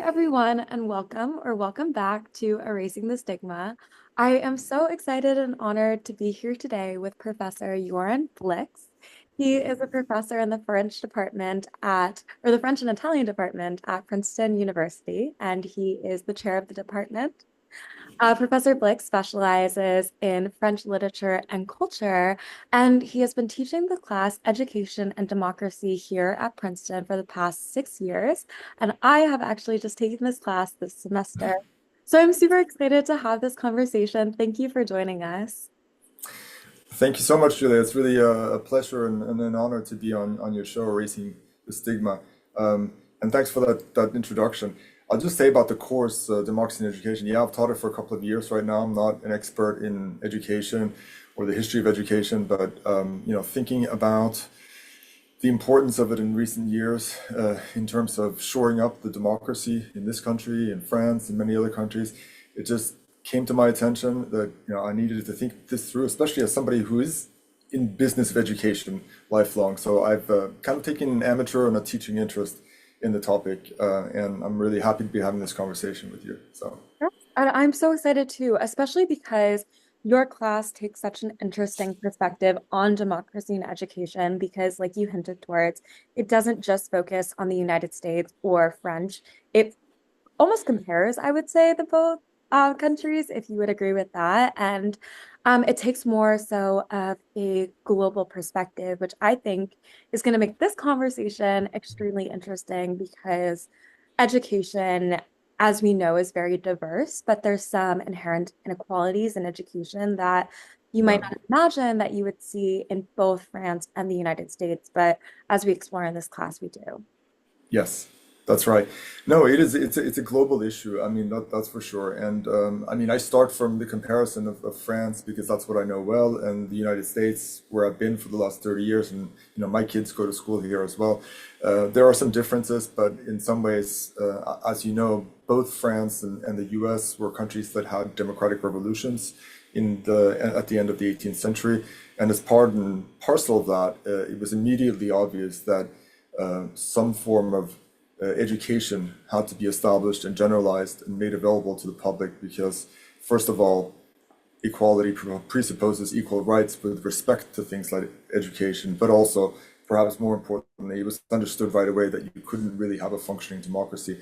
everyone, and welcome back to Erasing the Stigma. I am so excited and honored to be here today with Professor Gördon Blix. He is a professor in the French department or the French and Italian department at Princeton University, and he is the chair of the department. Professor Blix specializes in French literature and culture, and he has been teaching the class Education and Democracy here at Princeton for the past 6 years. And I have actually just taken this class this semester. So I'm super excited to have this conversation. Thank you for joining us. Thank you so much, Julia. It's really a pleasure and an honor to be on your show, Erasing the Stigma. And thanks for that introduction. I'll just say about the course, Democracy in Education. Yeah, I've taught it for a couple of years right now. I'm not an expert in education or the history of education, but thinking about the importance of it in recent years in terms of shoring up the democracy in this country, in France, and many other countries, it just came to my attention that I needed to think this through, especially as somebody who is in business of education lifelong. So I've kind of taken an amateur and a teaching interest in the topic, and I'm really happy to be having this conversation with you. So. And I'm so excited too, especially because your class takes such an interesting perspective on democracy and education because, like you hinted towards, it doesn't just focus on the United States or French. It almost compares, I would say, the both countries, if you would agree with that. And it takes more so of a global perspective, which I think is going to make this conversation extremely interesting because education, as we know, is very diverse, but there's some inherent inequalities in education that you might Yeah. not imagine that you would see in both France and the United States. But as we explore in this class, we do. Yes, that's right. No, it is. It's a global issue. I mean, that's for sure. And I mean, I start from the comparison of France because that's what I know well, and the United States, where I've been for the last 30 years, and my kids go to school here as well. There are some differences, but in some ways, as you know, both France and the U.S. were countries that had democratic revolutions at the end of the 18th century, and as part and parcel of that, it was immediately obvious that some form of education had to be established and generalized and made available to the public because, first of all, equality presupposes equal rights with respect to things like education, but also, perhaps more importantly, it was understood right away that you couldn't really have a functioning democracy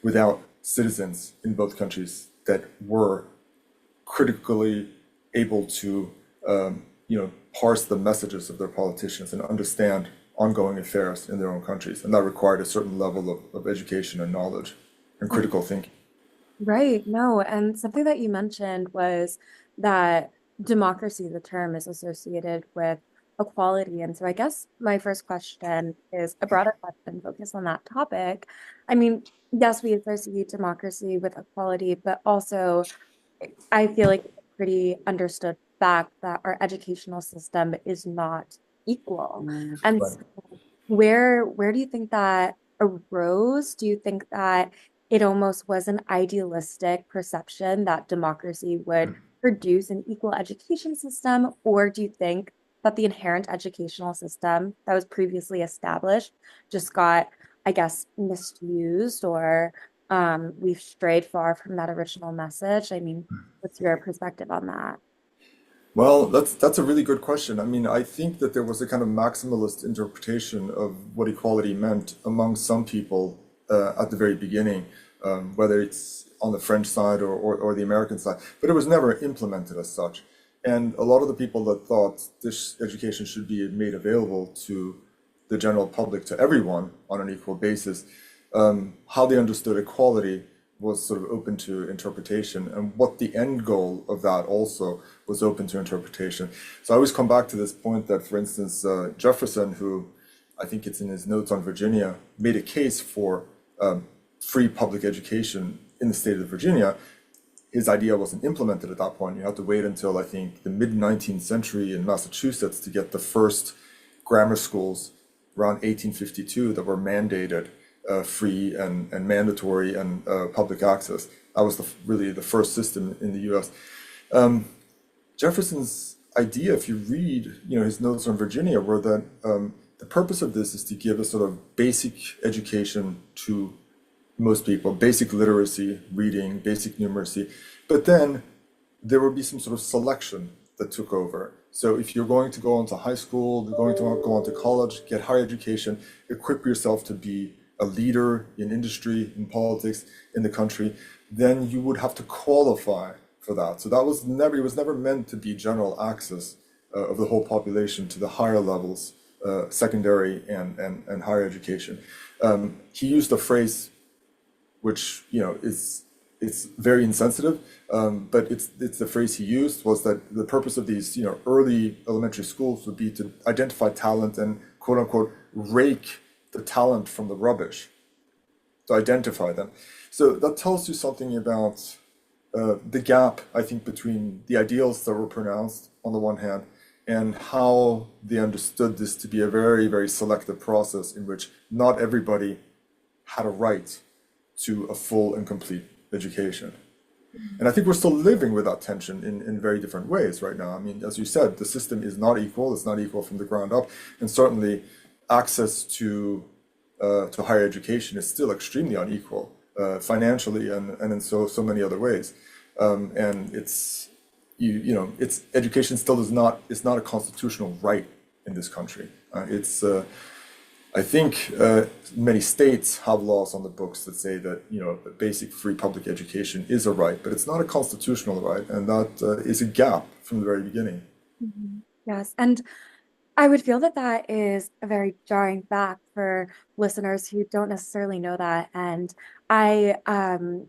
without citizens in both countries that were critically able to, parse the messages of their politicians and understand ongoing affairs in their own countries. And that required a certain level of education and knowledge and critical thinking. Right. No, and something that you mentioned was that democracy, the term, is associated with equality. And so I guess my first question is a broader question focused on that topic. I mean, yes, we associate democracy with equality, but also I feel like it's a pretty understood fact that our educational system is not equal. And Right. so where do you think that arose? Do you think that it almost was an idealistic perception that democracy would produce an equal education system? Or do you think that the inherent educational system that was previously established just got, I guess, misused or we've strayed far from that original message? I mean, what's your perspective on that? Well, that's a really good question. I mean, I think that there was a kind of maximalist interpretation of what equality meant among some people at the very beginning, whether it's on the French side or the American side, but it was never implemented as such. And a lot of the people that thought this education should be made available to the general public, to everyone on an equal basis, how they understood equality was sort of open to interpretation, and what the end goal of that also was open to interpretation. So I always come back to this point that, for instance, Jefferson, who I think it's in his notes on Virginia, made a case for free public education in the state of Virginia. His idea wasn't implemented at that point. You had to wait until, I think, the mid 19th century in Massachusetts to get the first grammar schools around 1852 that were mandated free and mandatory and public access. That was really the first system in the U.S. Jefferson's idea, if you read, his notes on Virginia, were that the purpose of this is to give a sort of basic education to most people, basic literacy, reading, basic numeracy. But then there would be some sort of selection that took over. So if you're going to go on to high school, you're going to go on to college, get higher education, equip yourself to be a leader in industry, in politics, in the country, then you would have to qualify for that. So it was never meant to be general access of the whole population to the higher levels, secondary and higher education. He used a phrase which is it's very insensitive, but it's the phrase he used was that the purpose of these early elementary schools would be to identify talent and quote unquote rake the talent from the rubbish, to identify them. So that tells you something about the gap, I think, between the ideals that were pronounced on the one hand and how they understood this to be a very, very selective process in which not everybody had a right to a full and complete education. And I think we're still living with that tension in very different ways right now. I mean, as you said, the system is not equal. It's not equal from the ground up. And certainly access to higher education is still extremely unequal, financially and in so many other ways. And it's education still is not a constitutional right in this country. I think many states have laws on the books that say that basic free public education is a right, but it's not a constitutional right, and that is a gap from the very beginning. Yes, and I would feel that that is a very jarring fact for listeners who don't necessarily know that. And I um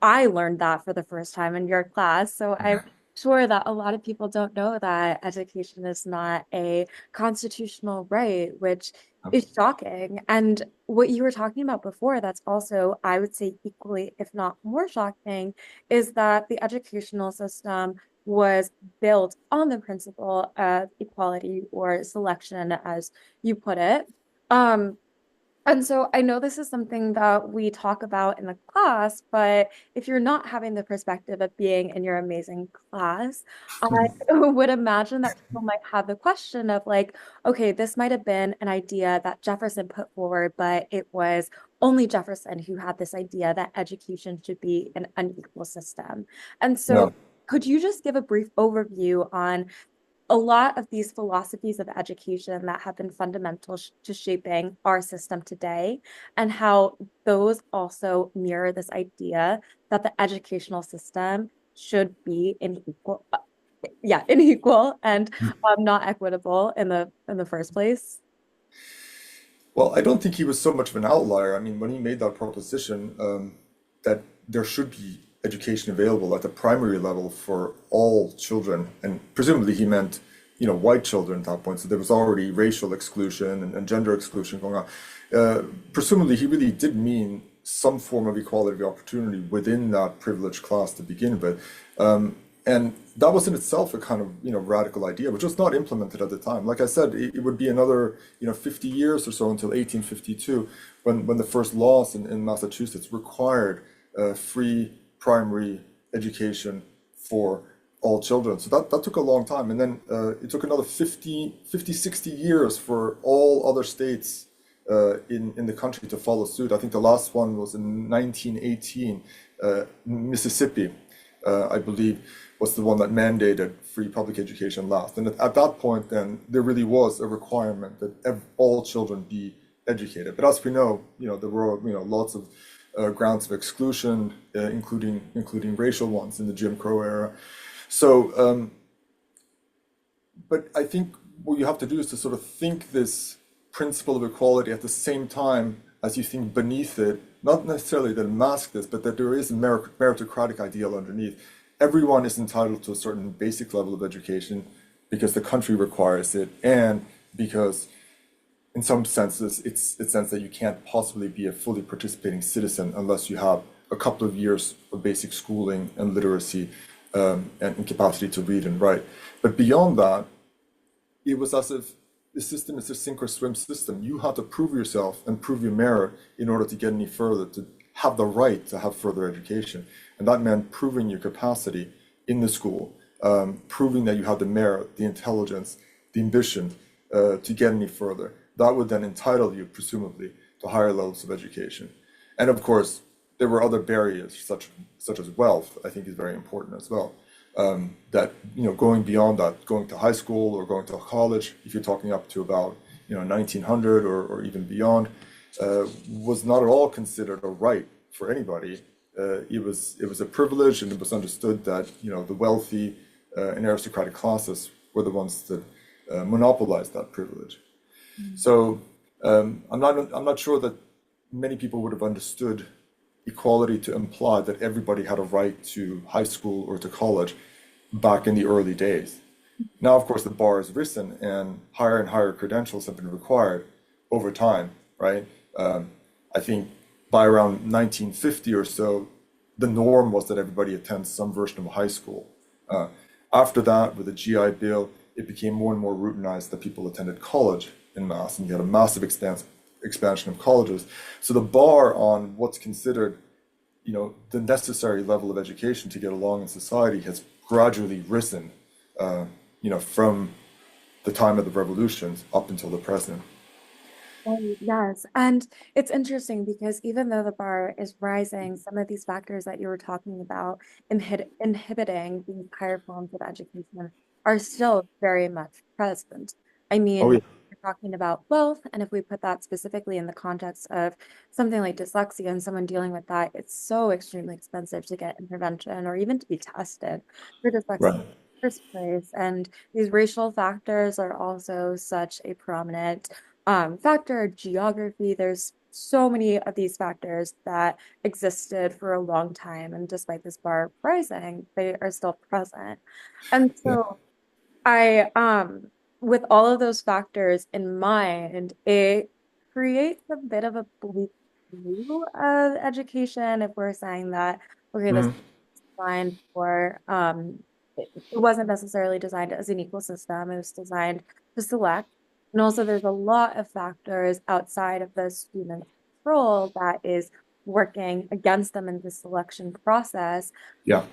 I learned that for the first time in your class. So I'm sure that a lot of people don't know that education is not a constitutional right, which is shocking. And what you were talking about before, that's also, I would say, equally, if not more shocking, is that the educational system was built on the principle of equality or selection, as you put it. Um, and so I know this is something that we talk about in the class, but if you're not having the perspective of being in your amazing class, I would imagine that people might have the question of like, okay, this might have been an idea that Jefferson put forward, but it was only Jefferson who had this idea that education should be an unequal system. And so No. could you just give a brief overview on a lot of these philosophies of education that have been fundamental to shaping our system today, and how those also mirror this idea that the educational system should be unequal and not equitable in the first place? Well, I don't think he was so much of an outlier. I mean, when he made that proposition, that there should be education available at the primary level for all children, and presumably he meant, white children at that point. So there was already racial exclusion and gender exclusion going on. Presumably, he really did mean some form of equality of opportunity within that privileged class to begin with. And that was in itself a kind of radical idea, which was not implemented at the time. Like I said, it would be another 50 years or so until 1852 when the first laws in Massachusetts required free primary education for all children. So that took a long time, and then it took another 60 years for all other states in the country to follow suit. I think the last one was in 1918. Mississippi, I believe, was the one that mandated free public education last. And at that point, then there really was a requirement that all children be educated. But as we know, there were lots of grounds of exclusion, including racial ones in the Jim Crow era. So, but I think what you have to do is to sort of think this principle of equality at the same time as you think beneath it, not necessarily that mask this, but that there is a meritocratic ideal underneath. Everyone is entitled to a certain basic level of education because the country requires it, and because in some senses it's a sense that you can't possibly be a fully participating citizen unless you have a couple of years of basic schooling and literacy, and capacity to read and write. But beyond that, it was as if the system is a sink or swim system. You had to prove yourself and prove your merit in order to get any further, to have the right to have further education. And that meant proving your capacity in the school, proving that you had the merit, the intelligence, the ambition to get any further. That would then entitle you, presumably, to higher levels of education. And of course, there were other barriers such as wealth, I think is very important as well. That, going beyond that, going to high school or going to college, if you're talking up to about, 1900 or even beyond, was not at all considered a right for anybody. It was a privilege, and it was understood that, the wealthy and aristocratic classes were the ones that monopolized that privilege. So I'm not sure that many people would have understood equality to imply that everybody had a right to high school or to college back in the early days. Now, of course, the bar has risen and higher credentials have been required over time, right? I think by around 1950 or so, the norm was that everybody attends some version of high school. After that, with the GI Bill, it became more and more routinized that people attended college in mass, and you had a massive expansion of colleges. So the bar on what's considered, the necessary level of education to get along in society has gradually risen, from the time of the revolutions up until the present. Right, yes. And it's interesting because even though the bar is rising, some of these factors that you were talking about inhibiting these higher forms of education are still very much present. I Oh mean, yeah, we're talking about wealth, and if we put that specifically in the context of something like dyslexia and someone dealing with that, it's so extremely expensive to get intervention or even to be tested for dyslexia in right. the first place. And these racial factors are also such a prominent factor, geography. There's so many of these factors that existed for a long time, and despite this bar rising, they are still present. And Yeah. so with all of those factors in mind, it creates a bit of a bleak view of education if we're saying that, okay, this Mhm. is designed for, it wasn't necessarily designed as an equal system, it was designed to select. And also, there's a lot of factors outside of the student's control that is working against them in the selection process. Yeah.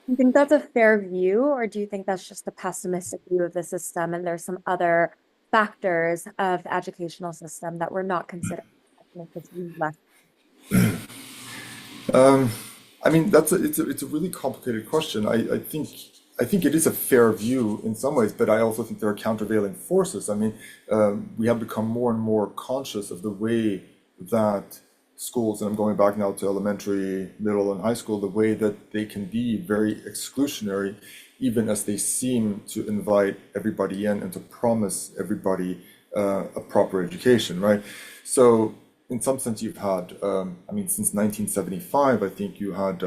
Do you think that's a fair view, or do you think that's just a pessimistic view of the system and there's some other factors of the educational system that we're not considering that make this view less? I mean, it's a really complicated question. I think it is a fair view in some ways, but I also think there are countervailing forces. I mean, we have become more and more conscious of the way that schools, and I'm going back now to elementary, middle, and high school, the way that they can be very exclusionary, even as they seem to invite everybody in and to promise everybody a proper education, right? So, in some sense, you've had, I mean, since 1975, I think you had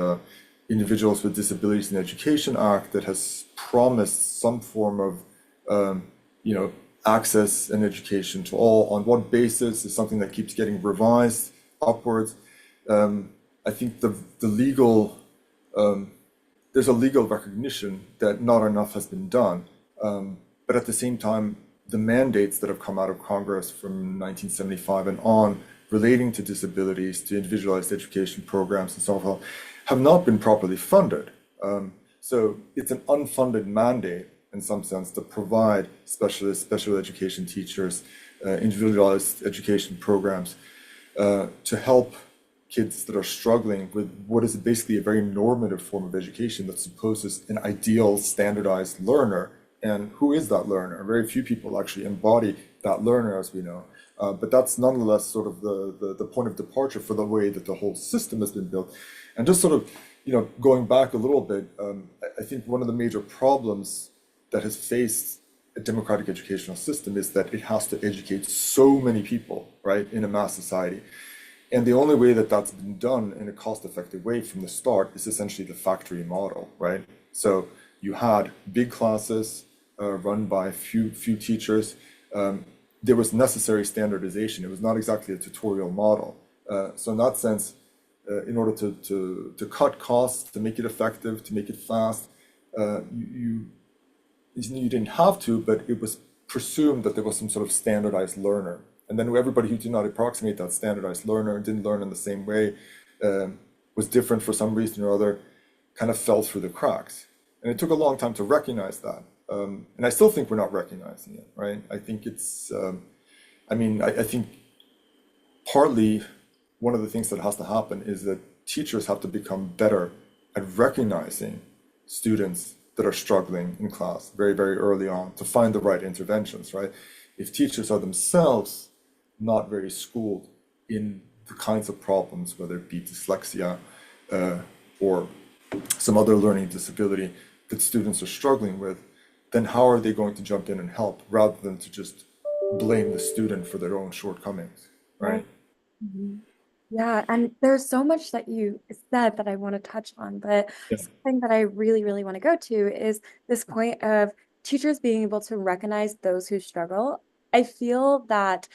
Individuals with Disabilities in Education Act that has promised some form of, access and education to all. On what basis is something that keeps getting revised upwards. I think the legal there's a legal recognition that not enough has been done. But at the same time, the mandates that have come out of Congress from 1975 and on relating to disabilities, to individualized education programs and so on, have not been properly funded. So it's an unfunded mandate in some sense to provide specialists, special education teachers, individualized education programs to help kids that are struggling with what is basically a very normative form of education that supposes an ideal standardized learner. And who is that learner? Very few people actually embody that learner, as we know. But that's nonetheless sort of the point of departure for the way that the whole system has been built. And just sort of, going back a little bit, I think one of the major problems that has faced a democratic educational system is that it has to educate so many people, right, in a mass society. And the only way that that's been done in a cost-effective way from the start is essentially the factory model, right? So you had big classes run by few teachers. There was necessary standardization. It was not exactly a tutorial model. So in that sense, in order to cut costs, to make it effective, to make it fast, you didn't have to, but it was presumed that there was some sort of standardized learner. And then everybody who did not approximate that standardized learner and didn't learn in the same way, was different for some reason or other, kind of fell through the cracks. And it took a long time to recognize that. And I still think we're not recognizing it, right? I think it's, I mean, I think partly one of the things that has to happen is that teachers have to become better at recognizing students that are struggling in class very, very early on to find the right interventions, right? If teachers are themselves not very schooled in the kinds of problems, whether it be dyslexia or some other learning disability that students are struggling with, then how are they going to jump in and help rather than to just blame the student for their own shortcomings, Right. right? Mhm. Yeah, and there's so much that you said that I want to touch on, but Yeah, something that I really, really want to go to is this point of teachers being able to recognize those who struggle. I feel that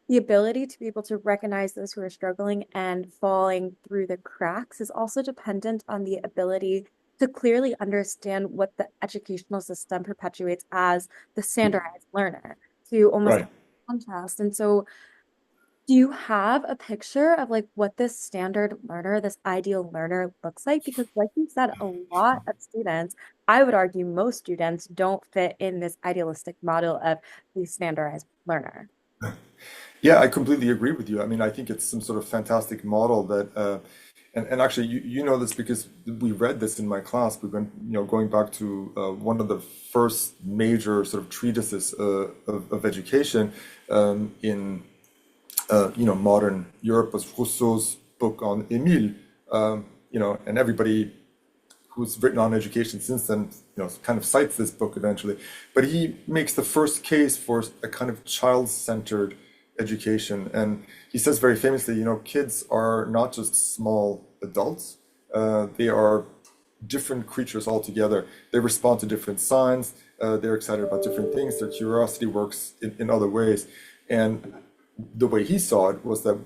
the ability to be able to recognize those who are struggling and falling through the cracks is also dependent on the ability to clearly understand what the educational system perpetuates as the standardized learner to almost right. contrast. And so do you have a picture of like what this standard learner, this ideal learner looks like? Because like you said, a lot of students, I would argue most students don't fit in this idealistic model of the standardized learner. Yeah, I completely agree with you. I mean, I think it's some sort of fantastic model that, and actually, you know this because we read this in my class. We've been, going back to one of the first major sort of treatises of education in modern Europe was Rousseau's book on Émile, and everybody who's written on education since then, kind of cites this book eventually. But he makes the first case for a kind of child-centered education, and he says very famously, kids are not just small adults; they are different creatures altogether. They respond to different signs. They're excited about different things. Their curiosity works in other ways, and the way he saw it was that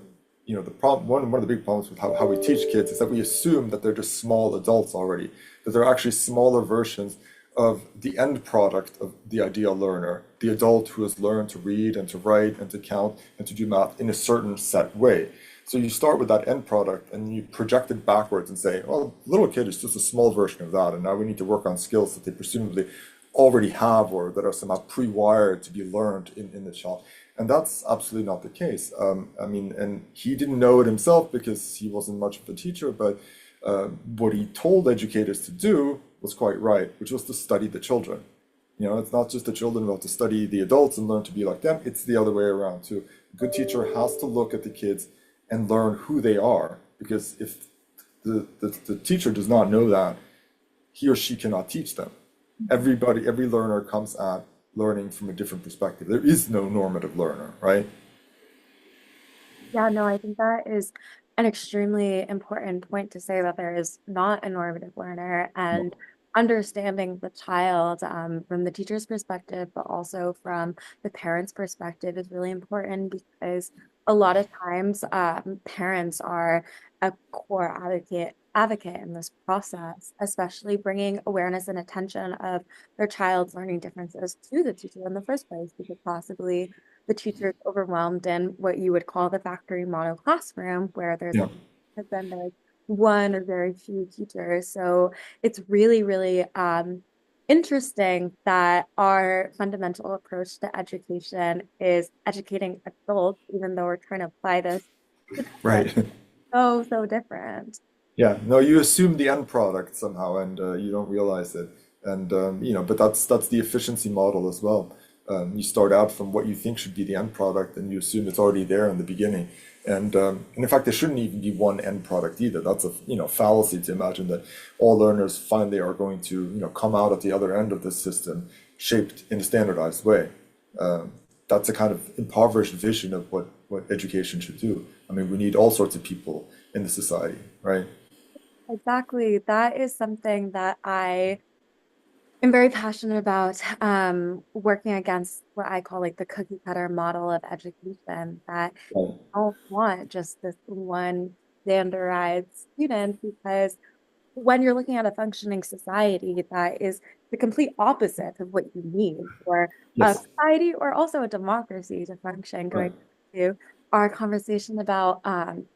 the problem one of the big problems with how we teach kids is that we assume that they're just small adults already, that they're actually smaller versions of the end product of the ideal learner, the adult who has learned to read and to write and to count and to do math in a certain set way. So you start with that end product and you project it backwards and say, well, little kid is just a small version of that, and now we need to work on skills that they presumably already have or that are somehow pre-wired to be learned in the child. And that's absolutely not the case. I mean, and he didn't know it himself because he wasn't much of a teacher, but what he told educators to do was quite right, which was to study the children. It's not just the children who have to study the adults and learn to be like them, it's the other way around too. A good teacher has to look at the kids and learn who they are, because if the teacher does not know that, he or she cannot teach them. Every learner comes at learning from a different perspective. There is no normative learner, right? Yeah, no, I think that is an extremely important point to say that there is not a normative learner No. and understanding the child from the teacher's perspective, but also from the parent's perspective is really important because a lot of times parents are a core advocate in this process, especially bringing awareness and attention of their child's learning differences to the teacher in the first place, because possibly the teacher is overwhelmed in what you would call the factory model classroom, where there's Yeah. like then there's one or very few teachers. So it's really, really interesting that our fundamental approach to education is educating adults, even though we're trying to apply this to children. Right. So, so different. Yeah. No, you assume the end product somehow, and you don't realize it. And but that's the efficiency model as well. You start out from what you think should be the end product, and you assume it's already there in the beginning. And in fact, there shouldn't even be one end product either. That's a fallacy to imagine that all learners finally are going to come out at the other end of this system shaped in a standardized way. That's a kind of impoverished vision of what education should do. I mean, we need all sorts of people in the society, right? Exactly. That is something that I am very passionate about working against what I call like the cookie cutter model of education, that Right. don't want just this one standardized student, because when you're looking at a functioning society, that is the complete opposite of what you need for a Yes. society or also a democracy to function, Right. going to our conversation about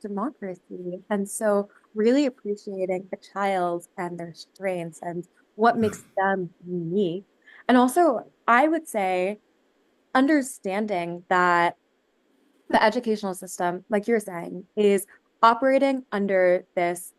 democracy. And so really appreciating the child and their strengths and what makes them unique. And also, I would say understanding that the educational system, like you're saying, is operating under this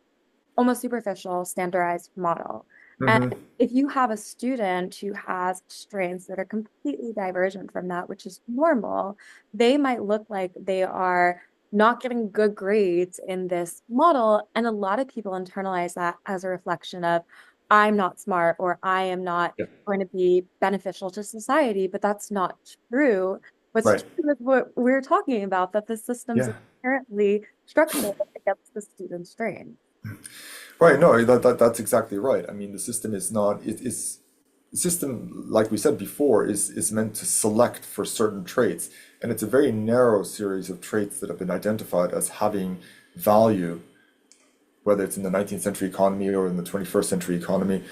almost superficial standardized model. And Hmm. if you have a student who has strengths that are completely divergent from that, which is normal, they might look like they are not getting good grades in this model. And a lot of people internalize that as a reflection of, I'm not smart or I am not Yeah. going to be beneficial to society. But that's not true. What's Right. true is what we're talking about, that the system's Yeah. inherently structured against the student's strengths. Right. No, that's exactly right. I mean, the system is not, it is, the system, like we said before, is meant to select for certain traits. And it's a very narrow series of traits that have been identified as having value, whether it's in the 19th century economy or in the 21st century economy.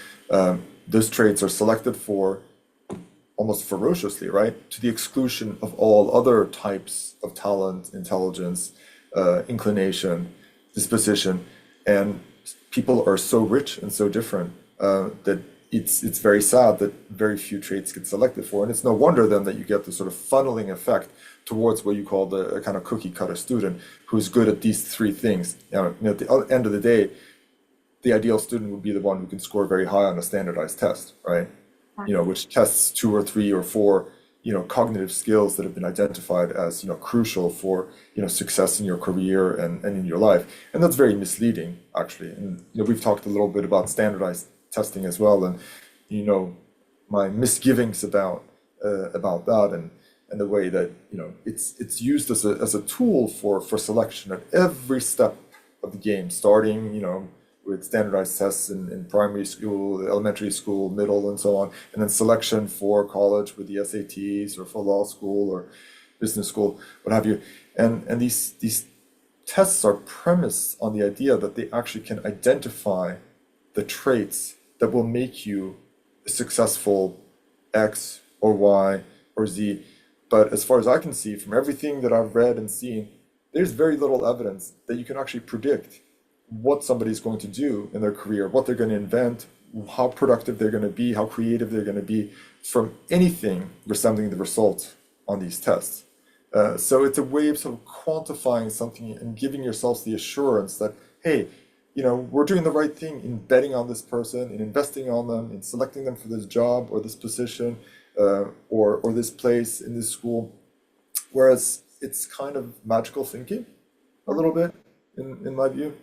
Those traits are selected for almost ferociously, right? To the exclusion of all other types of talent, intelligence, inclination, disposition. And people are so rich and so different that it's very sad that very few traits get selected for. And it's no wonder then that you get the sort of funneling effect towards what you call the a kind of cookie cutter student who's good at these three things. At the end of the day, the ideal student would be the one who can score very high on a standardized test, right? Which tests two or three or four, cognitive skills that have been identified as, crucial for, success in your career and in your life. And that's very misleading, actually. And, we've talked a little bit about standardized testing as well. And, you know, my misgivings about that and the way that, it's used as a tool for selection at every step of the game, starting, with standardized tests in primary school, elementary school, middle, and so on, and then selection for college with the SATs or for law school or business school, what have you. And these tests are premised on the idea that they actually can identify the traits that will make you a successful X or Y or Z. But as far as I can see, from everything that I've read and seen, there's very little evidence that you can actually predict what somebody's going to do in their career, what they're going to invent, how productive they're going to be, how creative they're going to be from anything resembling the result on these tests. So it's a way of sort of quantifying something and giving yourselves the assurance that, hey, we're doing the right thing in betting on this person, in investing on them, in selecting them for this job or this position, or this place in this school. Whereas it's kind of magical thinking a little bit, in my view.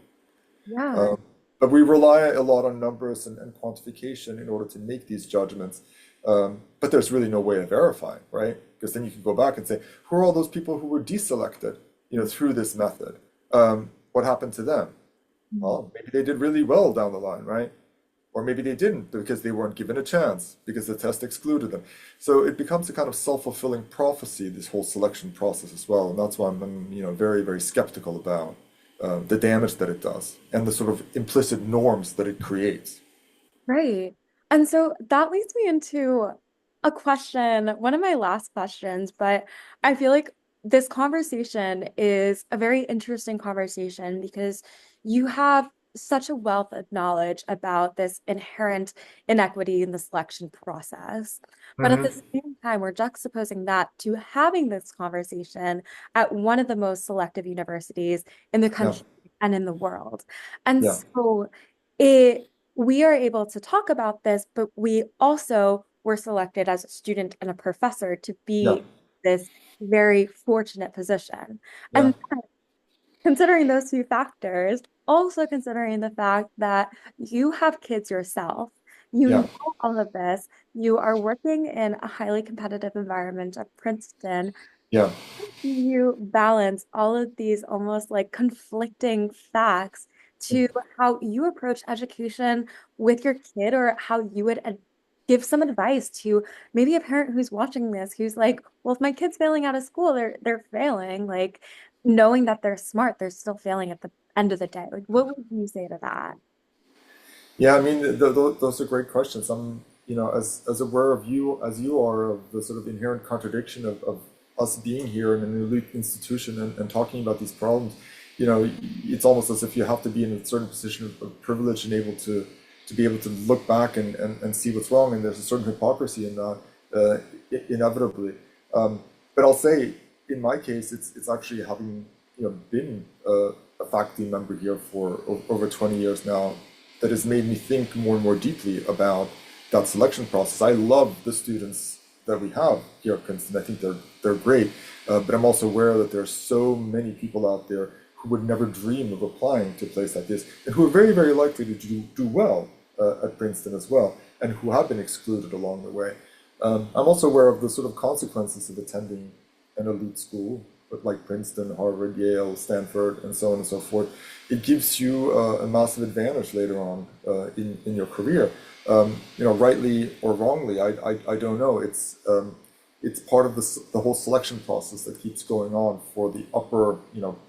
Yeah. Um, but we rely a lot on numbers and quantification in order to make these judgments. But there's really no way of verifying, right? Because then you can go back and say, who are all those people who were deselected, through this method? What happened to them? Well, maybe they did really well down the line, right? Or maybe they didn't because they weren't given a chance because the test excluded them. So it becomes a kind of self-fulfilling prophecy, this whole selection process as well. And that's why I'm very, very skeptical about the damage that it does and the sort of implicit norms that it creates. Right. And so that leads me into a question, one of my last questions, but I feel like this conversation is a very interesting conversation because you have such a wealth of knowledge about this inherent inequity in the selection process. But at the Hmm. same time, we're juxtaposing that to having this conversation at one of the most selective universities in the Yeah, country and in the world. And yeah, so it we are able to talk about this, but we also were selected as a student and a professor to yeah, be this very fortunate position. yeah, And considering those two factors, also considering the fact that you have kids yourself, you yeah, know all of this, you are working in a highly competitive environment at Princeton, yeah. you balance all of these almost like conflicting facts to how you approach education with your kid or how you would give some advice to maybe a parent who's watching this who's like, well, if my kid's failing out of school, they're failing. Like knowing that they're smart, they're still failing at the end of the day. Like, what would you say to that? Yeah, I mean, those are great questions. I'm, as aware of you as you are of the sort of inherent contradiction of us being here in an elite institution and talking about these problems. It's almost as if you have to be in a certain position of privilege and able to be able to look back and see what's wrong. And there's a certain hypocrisy in that, inevitably. But I'll say, in my case, it's actually having been a faculty member here for over 20 years now that has made me think more and more deeply about that selection process. I love the students that we have here at Princeton. I think they're great, but I'm also aware that there are so many people out there who would never dream of applying to a place like this, and who are very, very likely to do well at Princeton as well, and who have been excluded along the way. I'm also aware of the sort of consequences of attending an elite school like Princeton, Harvard, Yale, Stanford, and so on and so forth. It gives you a massive advantage later on in your career. Rightly or wrongly, I don't know. It's part of the whole selection process that keeps going on for the upper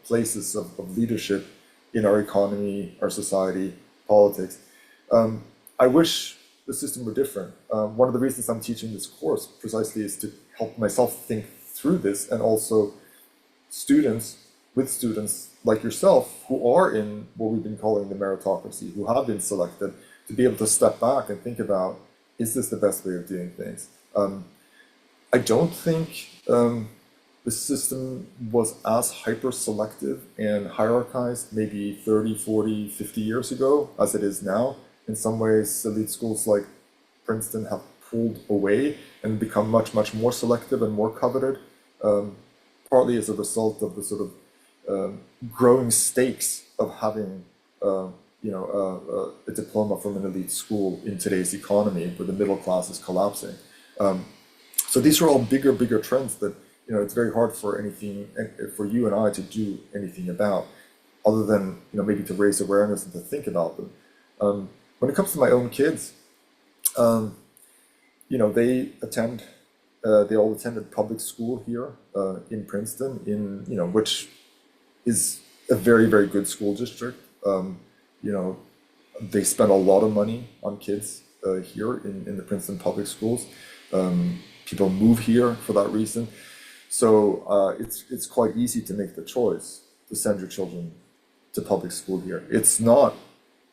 places of leadership in our economy, our society, politics. I wish the system were different. One of the reasons I'm teaching this course precisely is to help myself think through this, and also students with students like yourself who are in what we've been calling the meritocracy, who have been selected, to be able to step back and think about, is this the best way of doing things? I don't think the system was as hyper selective and hierarchized maybe 30, 40, 50 years ago as it is now. In some ways, elite schools like Princeton have pulled away and become much, much more selective and more coveted, partly as a result of the sort of growing stakes of having a diploma from an elite school in today's economy where the middle class is collapsing. So these are all bigger trends that it's very hard for you and I to do anything about, other than maybe to raise awareness and to think about them. When it comes to my own kids, they attend. They all attended public school here in Princeton, which is a very, very good school district. You know, they spend a lot of money on kids here in the Princeton public schools. People move here for that reason. So it's quite easy to make the choice to send your children to public school here. It's not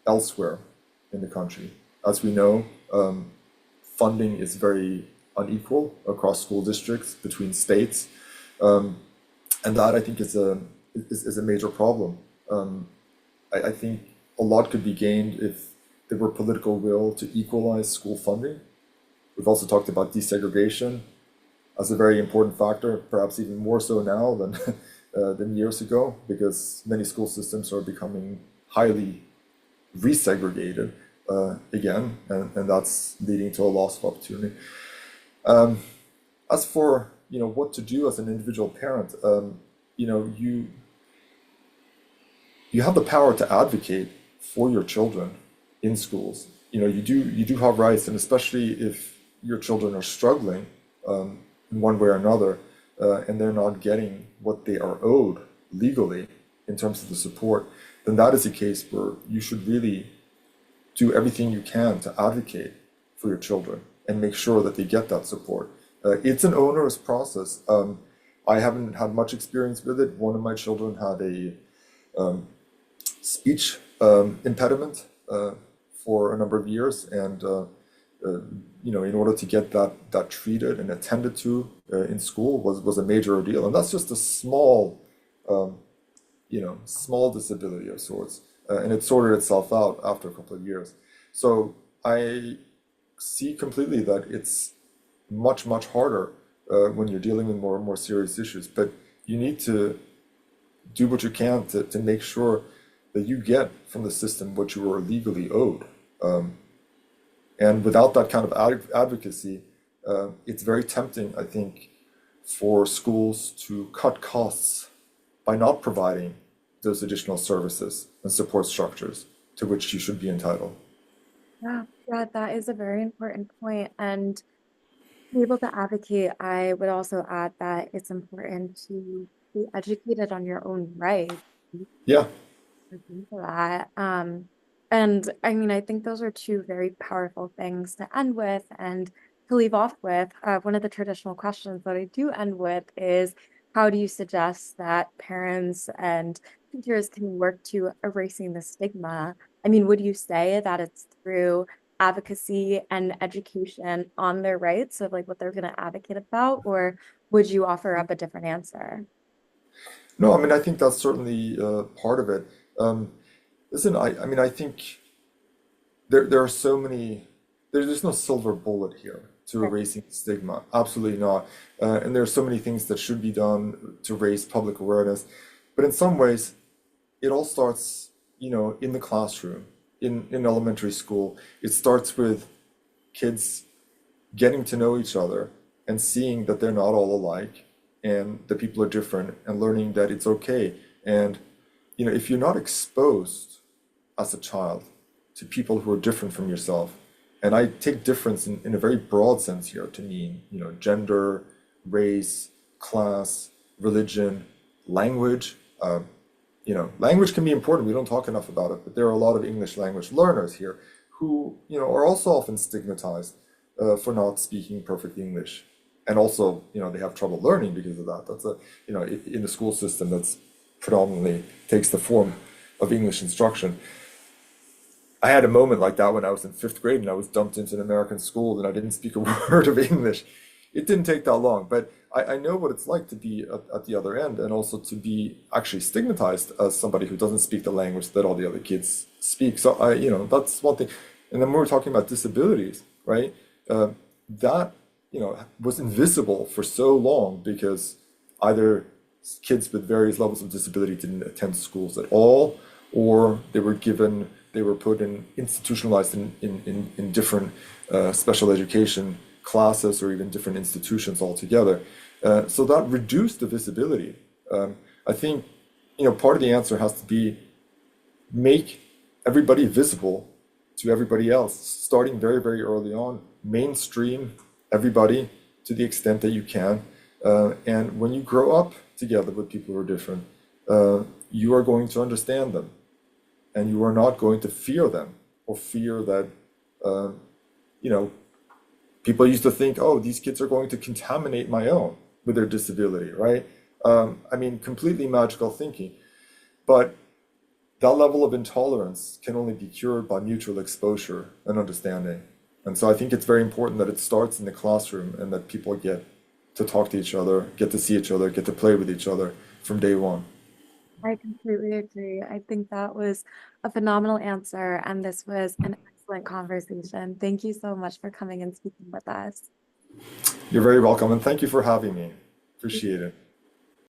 elsewhere in the country. As we know, funding is very unequal across school districts, between states, and that I think is a major problem. I think a lot could be gained if there were political will to equalize school funding. We've also talked about desegregation as a very important factor, perhaps even more so now than than years ago, because many school systems are becoming highly resegregated again, and that's leading to a loss of opportunity. As for what to do as an individual parent, you know you you have the power to advocate for your children in schools. You do have rights, and especially if your children are struggling in one way or another, and they're not getting what they are owed legally in terms of the support, then that is a case where you should really do everything you can to advocate for your children and make sure that they get that support. It's an onerous process. I haven't had much experience with it. One of my children had a speech impediment for a number of years, and in order to get that treated and attended to in school was a major ordeal, and that's just a small disability of sorts, and it sorted itself out after a couple of years. So I see completely that it's much harder when you're dealing with more and more serious issues, but you need to do what you can to make sure that you get from the system what you are legally owed. And without that kind of advocacy, it's very tempting, I think, for schools to cut costs by not providing those additional services and support structures to which you should be entitled. Yeah, that is a very important point. And to be able to advocate, I would also add that it's important to be educated on your own rights. Yeah, Into that. And I mean, I think those are two very powerful things to end with and to leave off with. One of the traditional questions that I do end with is, how do you suggest that parents and teachers can work to erasing the stigma? I mean, would you say that it's through advocacy and education on their rights of like what they're going to advocate about, or would you offer up a different answer? No, I mean, I think that's certainly part of it. Um, Listen, I mean, I think there are so many, there's no silver bullet here to Right. erasing stigma. Absolutely not. And there are so many things that should be done to raise public awareness. But in some ways, it all starts, in the classroom, in elementary school. It starts with kids getting to know each other and seeing that they're not all alike and that people are different and learning that it's okay. And, if you're not exposed as a child to people who are different from yourself, and I take difference in a very broad sense here to mean, gender, race, class, religion, language. Language can be important. We don't talk enough about it, but there are a lot of English language learners here who, are also often stigmatized for not speaking perfect English. And also, they have trouble learning because of that. That's in the school system that's predominantly takes the form of English instruction. I had a moment like that when I was in fifth grade and I was dumped into an American school and I didn't speak a word of English. It didn't take that long, but I know what it's like to be at the other end and also to be actually stigmatized as somebody who doesn't speak the language that all the other kids speak. So that's one thing. And then when we're talking about disabilities, right? That, was invisible for so long because either kids with various levels of disability didn't attend schools at all, or they were put in institutionalized in different special education classes or even different institutions altogether. So that reduced the visibility. I think, part of the answer has to be make everybody visible to everybody else, starting very, very early on, mainstream everybody to the extent that you can. And when you grow up together with people who are different, you are going to understand them and you are not going to fear them or fear that, uh, you know, people used to think, oh, these kids are going to contaminate my own with their disability, right? I mean, completely magical thinking. But that level of intolerance can only be cured by mutual exposure and understanding. And so I think it's very important that it starts in the classroom and that people get to talk to each other, get to see each other, get to play with each other from day one. I completely agree. I think that was a phenomenal answer, and this was an excellent conversation. Thank you so much for coming and speaking with us. You're very welcome, and thank you for having me. Appreciate it.